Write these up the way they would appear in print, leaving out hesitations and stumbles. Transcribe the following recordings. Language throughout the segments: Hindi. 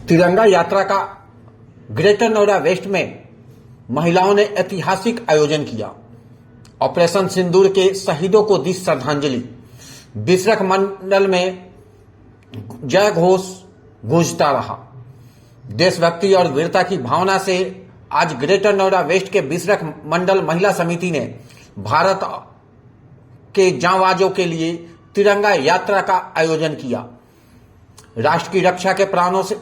तिरंगा यात्रा का ग्रेटर नोएडा वेस्ट में महिलाओं ने ऐतिहासिक आयोजन किया। ऑपरेशन सिंदूर के शहीदों को दी श्रद्धांजलि। बिसरख मंडल में जय घोष गूंजता रहा। देशभक्ति और वीरता की भावना से आज ग्रेटर नोएडा वेस्ट के बिसरख मंडल महिला समिति ने भारत के जांबाजों के लिए तिरंगा यात्रा का आयोजन किया। राष्ट्र की रक्षा के प्राणों से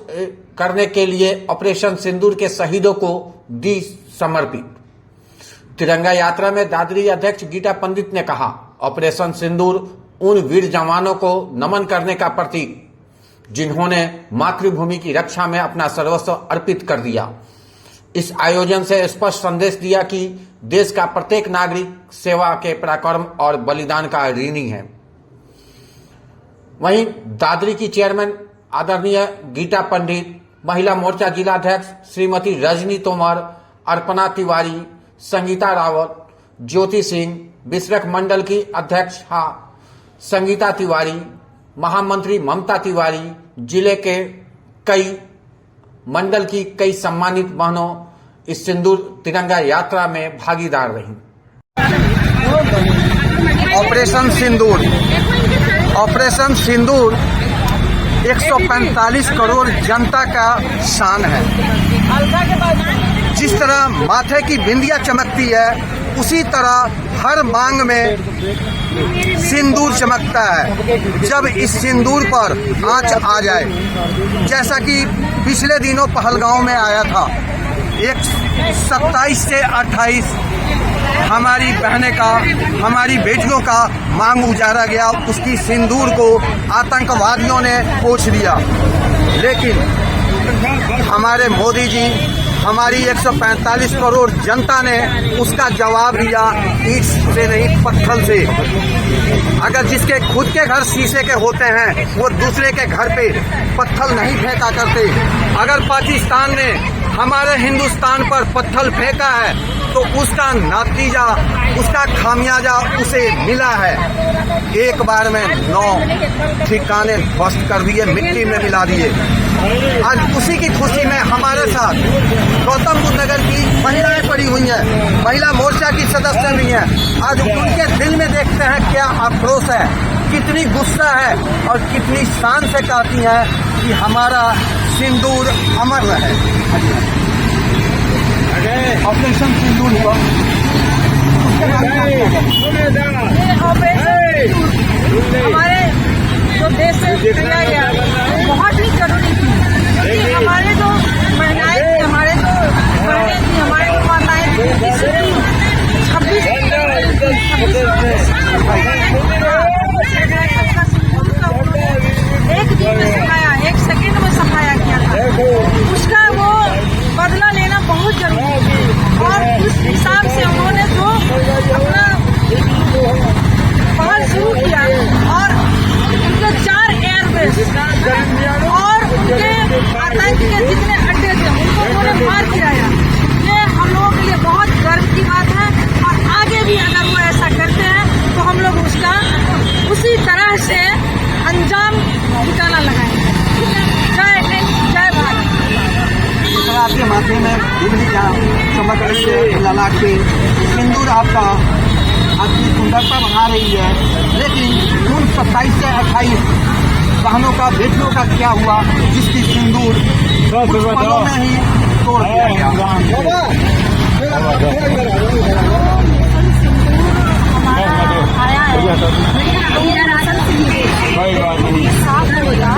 करने के लिए ऑपरेशन सिंदूर के शहीदों को दी समर्पित। तिरंगा यात्रा में दादरी अध्यक्ष गीता पंडित ने कहा, ऑपरेशन सिंदूर उन वीर जवानों को नमन करने का प्रतीक जिन्होंने मातृभूमि की रक्षा में अपना सर्वस्व अर्पित कर दिया। इस आयोजन से स्पष्ट संदेश दिया कि देश का प्रत्येक नागरिक सेवा के पराक्रम और बलिदान का ऋणी है। वहीं दादरी की चेयरमैन आदरणीय गीता पंडित, महिला मोर्चा जिलाध्यक्ष श्रीमती रजनी तोमर, अर्पणा तिवारी, संगीता रावत, ज्योति सिंह, बिसरख मंडल की अध्यक्ष संगीता तिवारी, महामंत्री ममता तिवारी, जिले के कई मंडल की कई सम्मानित बहनों इस सिंदूर तिरंगा यात्रा में भागीदार रहीं। ऑपरेशन सिंदूर 145 करोड़ जनता का शान है। जिस तरह माथे की बिंदिया चमकती है, उसी तरह हर मांग में सिंदूर चमकता है। जब इस सिंदूर पर आंच आ जाए, जैसा कि पिछले दिनों पहलगांव में आया था, 27 से 28 हमारी बहनें का, हमारी बेटियों का मांग उजारा गया। उसकी सिंदूर को आतंकवादियों ने पोंछ दिया, लेकिन हमारे मोदी जी, हमारी 145 करोड़ जनता ने उसका जवाब दिया ईंट से नहीं, पत्थर से। अगर जिसके खुद के घर शीशे के होते हैं, वो दूसरे के घर पे पत्थर नहीं फेंका करते। अगर पाकिस्तान ने हमारे हिंदुस्तान पर पत्थर फेंका है तो उसका नतीजा, उसका खामियाजा उसे मिला है। एक बार में 9 ठिकाने ध्वस्त कर दिए, मिट्टी में मिला दिए। आज उसी की खुशी में हमारे साथ गौतम बुद्ध नगर की महिलाएं पड़ी हुई हैं, महिला मोर्चा की सदस्य भी हैं। आज उनके दिल में देखते हैं क्या आक्रोश है, कितनी गुस्सा है और कितनी शान से कहती हैं कि हमारा सिंदूर अमर रहे। ऑपरेशन सिंदूर हुआ, हमारे जो देश से दिया गया बहुत ही जरूरी थी, क्योंकि हमारे जो महिलाएं थी, हमारे जो बहनें थी, हमारे जो माताएं थी, 26 एक दिन में सफाया, 1 सेकेंड में सफाया किया था। उसका वो बदला लेना बहुत जरूरी है और उस हिसाब से उन्होंने जो अपना पहल शुरू किया और उनके 4 एयरबेस और उनके आतंक के जितने अड्डे थे उनको उन्होंने मार गिराया। ये हम लोगों के लिए बहुत गर्व की बात है और आगे भी अगर वो ऐसा करते हैं तो हम लोग उसका उसी तरह से अंजाम ठिकाना लगाएंगे। जय भारत। आपके माथे में बिजली चमक रही है, ललाट पे सिंदूर आपकी सुंदरता बढ़ा रही है, लेकिन उन 27 से 28 बहनों का, बेटियों का क्या हुआ जिसकी सिंदूर कुछ पलों में ही तोड़ दिया गया।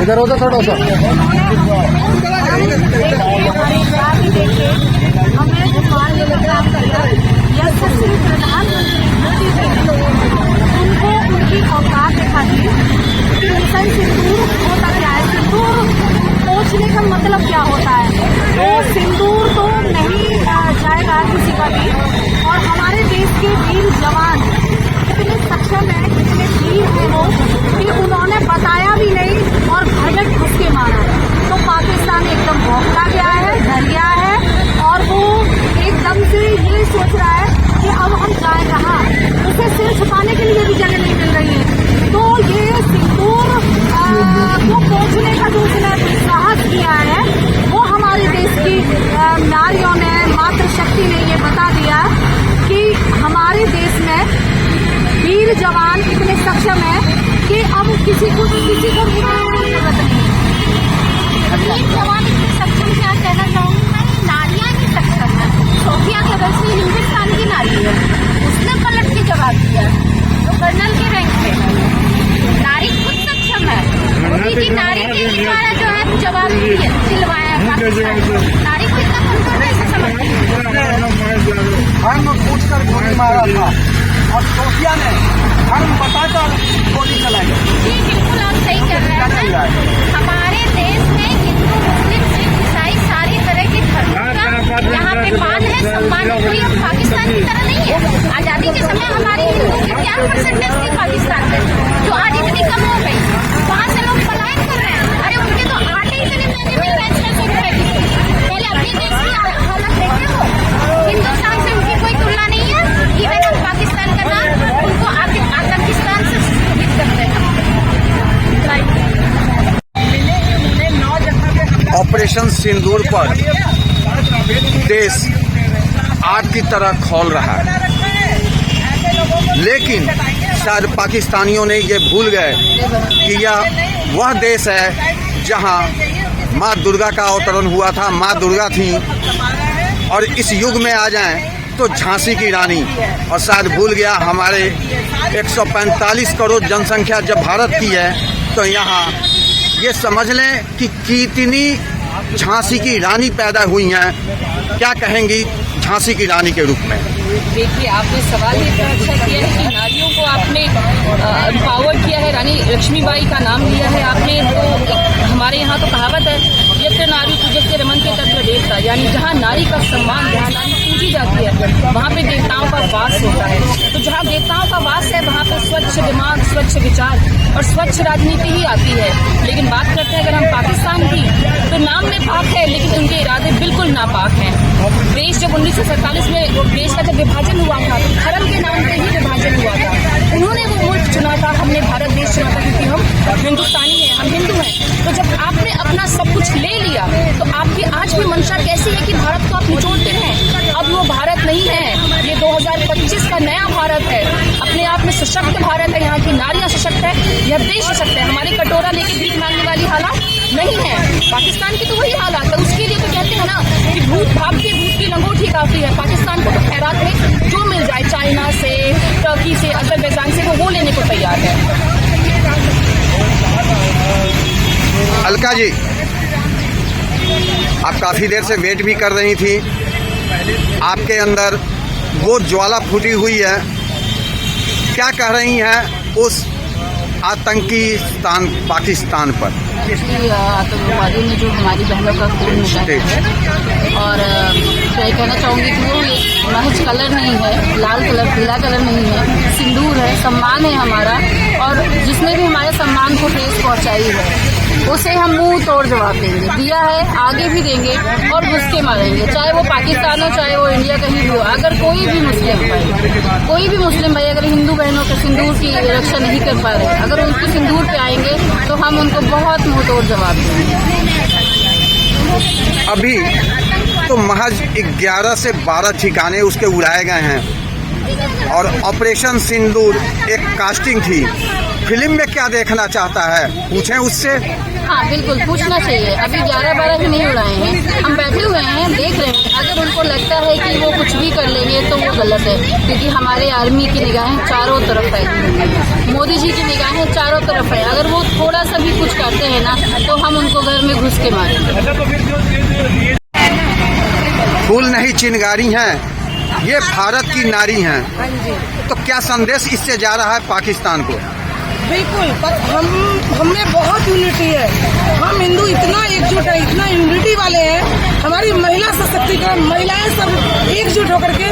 इधर उधर थोड़ा सा हमें उनको उनकी औकात दिखाती। ऑपरेशन सिंदूर होता क्या है? सिंदूर पोंछने का मतलब क्या होता है? तो सिंदूर तो नहीं जाएगा किसी का भी। और हमारे देश के वीर जवान कितने सक्षम है, कितने वीर हैं वो, कि उन्होंने बताया भी नहीं और घर में घुस के मारा। तो पाकिस्तान एकदम भौंकता गया है, डर गया है और वो एकदम से ये सोच रहा है कि अब हम जाए कहाँ, उसे सिर छुपाने के लिए भी जगह नहीं मिल रही है। तो ये सिंदूर को पोंछने का जो उसने साहस किया है वीर जवान इतने सक्षम है कि अब किसी को बुलाने की जरूरत नहीं है। वीर जवान इतने सक्षम, क्या कहना चाहूँगी मैं, नारियाँ ही सक्षम है। सोफिया के वैसे हिंदुस्तान की नारी है, उसने पलट के जवाब दिया, जो कर्नल के रैंक पे है। नारी खुद सक्षम है, मोदी जी नारी के द्वारा जो है जवाब दिलवाया है। नारी को इतना कॉन्फिडेंस समझती है। धर्म पूछकर गोली मारा था और सोफिया ने धर्म बताकर गोली चलाई। जी बिल्कुल, आप सही कह रहे हैं। हमारे देश में हिंदू, मुस्लिम, सिख, ईसाई सारी तरह के धर्म का यहाँ पे मान है, सम्मान है। कोई अब पाकिस्तान की तरह नहीं है। आजादी के समय हमारी हिंदू की क्या परसेंटेज थी पाकिस्तान में, जो आज इतनी कम हो गई। वहाँ से लोग पलायन कर रहे हैं। अरे उनके तो आटे इतने महंगे मिल रहे हैं, 600 रुपए की। पहले अपनी देश की हालत देखे हो, हिंदुस्तान से उनकी कोई तुलना नहीं है। इवन हम पाकिस्तान का नाम उनको आतंकिस्तान से सुशोभित करते हैं। ऑपरेशन सिंदूर पर देश आग की तरह खौल रहा है, लेकिन शायद पाकिस्तानियों ने ये भूल गए कि यह वह देश है जहां माँ दुर्गा का अवतरण हुआ था। माँ दुर्गा थी, और इस युग में आ जाएं तो झांसी की रानी। और शायद भूल गया हमारे 145 करोड़ जनसंख्या जब भारत की है, तो यहाँ ये समझ लें कि कितनी झांसी की रानी पैदा हुई हैं। क्या कहेंगी झांसी की रानी के रूप में? देखिए, आपने सवाल इतना अच्छा किया है कि नारियों को आपने एम्पावर किया है, रानी लक्ष्मीबाई का नाम लिया है आपने। तो हमारे यहाँ तो कहावत है, यत्र नारी पूजते रमन्ते तत्र देवता, यानी जहाँ नारी का सम्मान, जहाँ नारी पूजी जाती है, वहाँ पे देवताओं का वास होता है। तो जहाँ देवताओं का वास है, वहाँ पे स्वच्छ दिमाग, स्वच्छ विचार और स्वच्छ राजनीति ही आती है। लेकिन बात करते हैं अगर हम पाकिस्तान की, तो नाम में पाक है, लेकिन उनके इरादे बिल्कुल नापाक हैं। देश जब 1947 में देश का जब विभाजन हुआ था, तो धर्म के नाम पे ही विभाजन हुआ था। उन्होंने वो मुल्क चुना था, हमने भारत देश चुना था, क्योंकि हम हिंदुस्तानी हैं, हम हिंदू हैं। तो जब आपने अपना सब कुछ ले लिया, तो आपकी आज भी मंशा कैसी है कि भारत को आप निचोड़ते हैं। अब वो भारत नहीं है, ये 2025 का नया भारत है। अपने आप में सशक्त भारत है, यहाँ की नारियां सशक्त है, यह देश सशक्त है। हमारी कटोरा लेके भीख मांगने वाली हालात नहीं है। पाकिस्तान की तो वही हालात है। उसके लिए तो कहते हैं ना कि भूत भागती भूत की लंगोटी काफी है। पाकिस्तान को तो खैरात में जो मिल जाए, चाइना से, टर्की से, अजरबैजान से, वो लेने को तैयार है। अलका जी, आप काफी देर से वेट भी कर रही थी। आपके अंदर वो ज्वाला फूटी हुई है, क्या कह रही हैं उस आतंकी स्थान पाकिस्तान पर? आतंकवादियों ने जो हमारी बहनों का खून निकाला है, और मैं कहना चाहूँगी कि वो एक महज कलर नहीं है, लाल कलर, पीला कलर नहीं है, सिंदूर है, सम्मान है हमारा। और जिसने भी हमारे सम्मान को ठेस पहुँचाई है, उसे हम मुंह तोड़ जवाब देंगे। दिया है, आगे भी देंगे और घुस के मारेंगे, चाहे वो पाकिस्तान हो, चाहे वो इंडिया कहीं भी हो। अगर कोई भी मुस्लिम भाई अगर हिंदू बहनों के सिंदूर की रक्षा नहीं कर पा रहे, अगर उनके सिंदूर पे आएंगे, तो हम उनको बहुत मुंह तोड़ जवाब देंगे। अभी तो महज 11 से 12 ठिकाने उसके उड़ाए गए हैं, और ऑपरेशन सिंदूर एक कास्टिंग थी। फिल्म में क्या देखना चाहता है, पूछें उससे। हाँ बिल्कुल, पूछना चाहिए। अभी 11-12 भी नहीं उड़ाए हैं, हम बैठे हुए हैं, देख रहे हैं। अगर उनको लगता है कि वो कुछ भी कर लेंगे, तो वो गलत है, क्योंकि हमारे आर्मी की निगाहें चारों तरफ है, मोदी जी की निगाहें चारों तरफ है। अगर वो थोड़ा सा भी कुछ करते हैं ना, तो हम उनको घर में घुस के मारेंगे। फूल नहीं चिनगारी हैं, ये भारत की नारी हैं। तो क्या संदेश इससे जा रहा है पाकिस्तान को? बिल्कुल, हम में बहुत यूनिटी है। हम हिंदू इतना एकजुट है, इतना यूनिटी वाले हैं। हमारी महिला सशक्तिकरण, महिलाएं सब एकजुट होकर के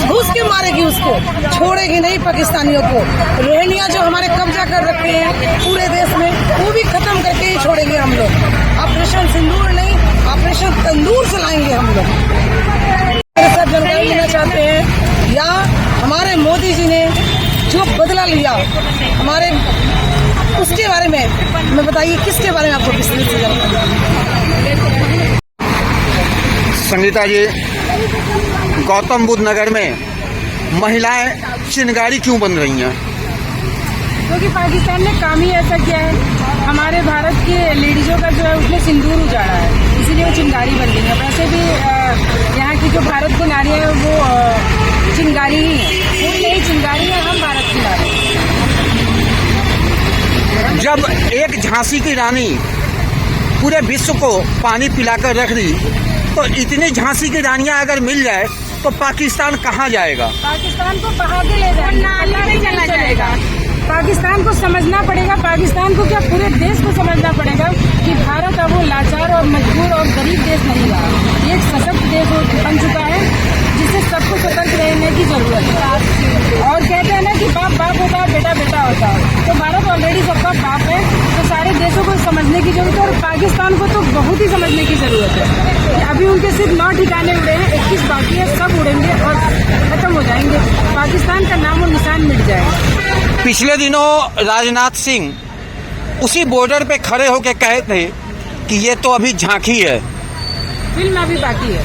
घुस के मारेगी, उसको छोड़ेगी नहीं पाकिस्तानियों को। रोहिंग्या जो हमारे कब्जा कर रखे हैं पूरे देश में, वो भी खत्म करके ही छोड़ेंगे हम लोग। ऑपरेशन सिंदूर नहीं, ऑपरेशन तंदूर चलाएंगे हम लोग। सब जानकारी लेना चाहते हैं, या हमारे मोदी जी ने जो बदला लिया हमारे, उसके बारे में बताइए, किसके बारे में आपको विस्तृत से जानकारी? संगीता जी, गौतम बुद्ध नगर में महिलाएं चिनगारी क्यों बन रही हैं? क्योंकि पाकिस्तान ने काम ही ऐसा किया है, हमारे भारत के लेडीजों का जो है उसने सिंदूर उजाड़ा है, इसीलिए वो चिंगारी बन गई है। वैसे भी यहाँ की जो भारत की नारियाँ हैं वो चिंगारी ही है, वो नई चिंगारी है, हम भारत की नारी। जब एक झांसी की रानी पूरे विश्व को पानी पिलाकर रख दी, तो इतनी झांसी की रानियां अगर मिल जाए तो पाकिस्तान कहाँ जाएगा? पाकिस्तान को बहा के ले जाएगा, नहीं चला जाएगा। पाकिस्तान को समझना पड़ेगा, पाकिस्तान को क्या पूरे देश को समझना पड़ेगा कि भारत अब वो लाचार और मजबूर और गरीब देश नहीं रहा, ये एक सशक्त देश बन चुका है जिससे सबको सतर्क रहने की जरूरत है। और कहते हैं ना कि बाप बाप होता है, बेटा बेटा होता है, तो भारत ऑलरेडी सबका बाप है, तो सारे देशों को समझने की जरूरत है और पाकिस्तान को तो बहुत ही समझने की जरूरत है। अभी उनके सिर्फ 9 ठिकाने उड़े हैं, 21 बाकी है, सब उड़ेंगे और खत्म हो जाएंगे, पाकिस्तान का नाम और निशान मिट जाएगा। पिछले दिनों राजनाथ सिंह उसी बॉर्डर पे खड़े होकर कहे थे कि ये तो अभी झांकी है, फिल्म अभी बाकी है।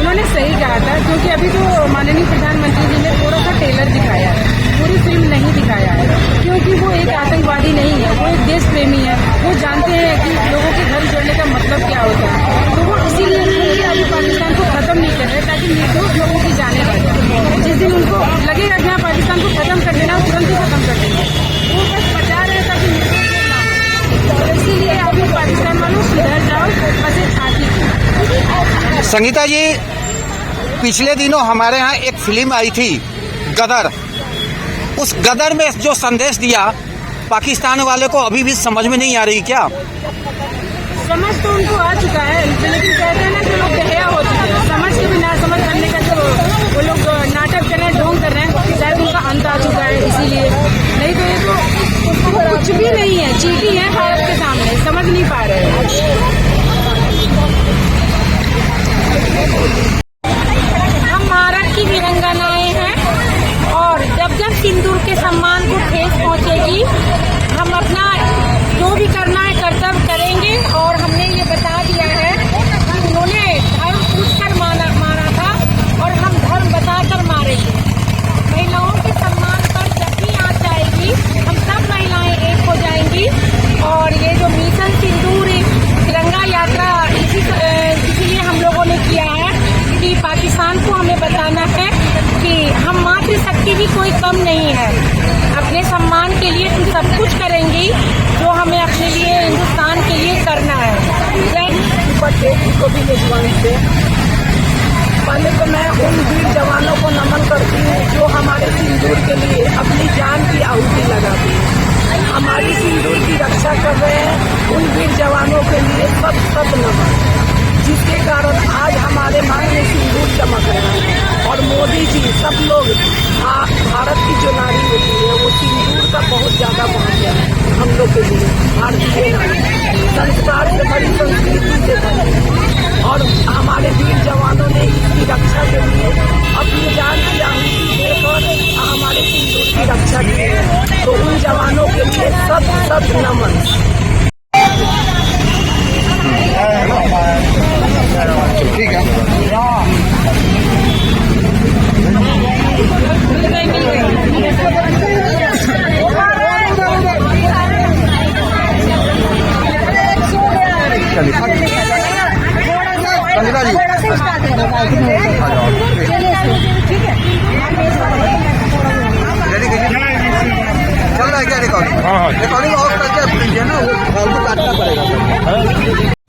उन्होंने सही कहा था, क्योंकि अभी तो माननीय प्रधानमंत्री जी ने थोड़ा सा ट्रेलर दिखाया है, पूरी फिल्म नहीं दिखाया है, क्योंकि वो एक आतंकवादी नहीं है, वो एक देश प्रेमी है, वो जानते हैं कि लोगों के घर जोड़ने का मतलब क्या होता है, तो वो इसीलिए अभी पाकिस्तान को खत्म नहीं कर रहे ताकि निर्दोष लोगों की जाने बच जाए। जिस दिन उनको लगेगा कि हाँ पाकिस्तान को खत्म कर देना, तुरंत ही खत्म कर देंगे, वो बस बचा रहे हैं ताकि निर्दोष लोग ना हो। तो इसीलिए अभी पाकिस्तान वालों सुधर जाओ, बस एक साथी। संगीता जी, पिछले दिनों हमारे यहाँ एक फिल्म आई थी गदर, उस गदर में जो संदेश दिया पाकिस्तान वाले को अभी भी समझ में नहीं आ रही क्या? समझ तो उनको आ चुका है, लेकिन कहते हैं ना कि लोग बेहया हो चुके हैं, समझ के भी ना समझ करने का जो वो लोग नाटक कर रहे हैं, ढोंग कर रहे हैं, शायद उनका अंत आ चुका है इसीलिए। नहीं तो ये तो कुछ भी नहीं है, चीटी है भारत के सामने, समझ नहीं पा रहे हैं। हम भारत की वीरांगनाएं हैं और जब जब सिंदूर के सम्मान को ठेस पहुंचेगी, हम अपना जो भी करना है कर्तव्य करेंगे। और हमने ये बता दिया है कि उन्होंने धर्म पूछकर मारा था और हम धर्म बताकर मारेंगे। महिलाओं के सम्मान पर जब भी आँच आएगी, हम सब महिलाएं एक हो जाएंगी। और ये जो मिशन सिंदूर तिरंगा यात्रा इसीलिए हम लोगों ने किया है कि पाकिस्तान को हमें बताना है कि हम मातृशक्ति भी कोई कम नहीं है, अपने सम्मान के लिए हम सब कुछ करेंगी जो हमें अपने लिए हिंदुस्तान के लिए करना है। को भी से पहले तो मैं उन वीर जवानों को नमन करती हूँ जो हमारे सिंदूर के लिए अपनी जान की आहुति लगाती है, हमारी सिंदूर की रक्षा कर रहे हैं। उन वीर जवानों के लिए सब नमन, जिसके कारण आज हमारे मांग में सिंदूर चमक रहा है। और मोदी जी सब लोग भारत की जो नारी होती है वो सिंदूर का बहुत ज्यादा महत्व है हम लोग के लिए। भारतीय नारी संस्कार से बड़ी, संस्कृति से बड़ी, और हमारे वीर जवानों ने इसकी रक्षा के लिए अपनी जान की आहुति देकर हमारे सिंदूर की रक्षा की है। तो उन जवानों के लिए सब नमन। ठीक है। संगीता जी रेडी कीजिए, चल रहा है क्या रिकॉर्डिंग? रिकॉर्डिंग ऑफ करके ना, वो फालतू काटना पड़ेगा।